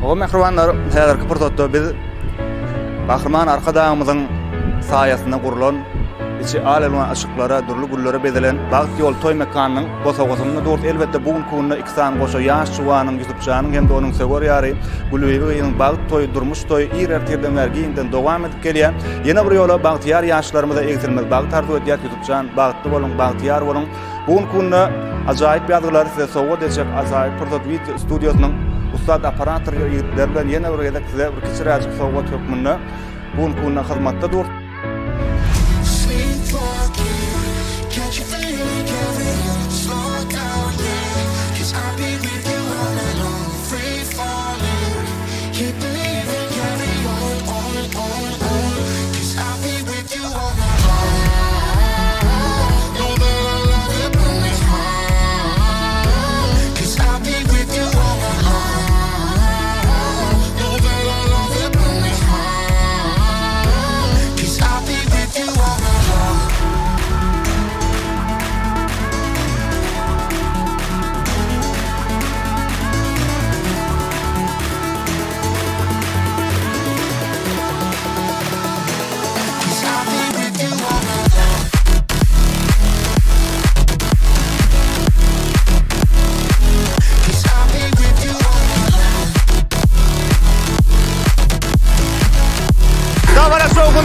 O mehribanlar, häzirki purtotda biz Bahriman arka dağımızın sayasında kurulan, içi alelman aşıklara, durlu gullere bedelen Bağıt Yol Toy Mekanının bosa-bosunda doğru elbette bugün kununa iksan koşa yaş çuvanın YouTube'çanın hem de onun sevor yarı Gülübeyi'nin Bağıt Toy, Durmuş Toy, İrer Tirden vergiyinden devam edip geliyor. Yine bir yola Bağıtiyar yaşlarımıza egzilmez. Bağıt tarzu ediyat YouTube'çan, Bağıtlı olun, Bağıtiyar olun. Bugün kununa acayip yadırları size soğuk edecek acayip pırtot video stüdyosunun Ustad aparatör derlen yine bir yedek size bir kişiracık soğuk hükmünde bugün kununa hizmatta dur.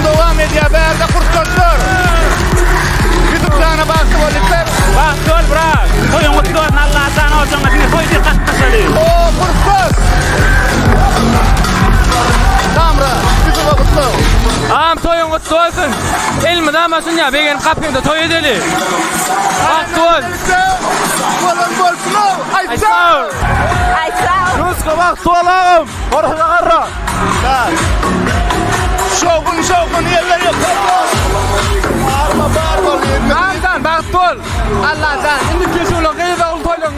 Devam ediyor. Berde kurtulur. YouTube'dan Bağıt Yol'likler. Bağıt Yol bırak. Toyun kutlu olsun. Allah sana olsun. Şimdi toy bir katlaşalım. Oo kurtulur. Kamera. Bizi vakıtlı. Ağam toyun kutlu olsun. Elmi damasın ya. Benim kapımda toy edelim. Bağıt Yol. Golün golfunu. Ay sağ ol. Nuska Bağıt Yol ağam. Orada karra. Şokun yerler yok. Bağırma. Ağamdan Bağıt Yol. Allah'tan. Şimdi kesin ola. Gıyı da ol toyla.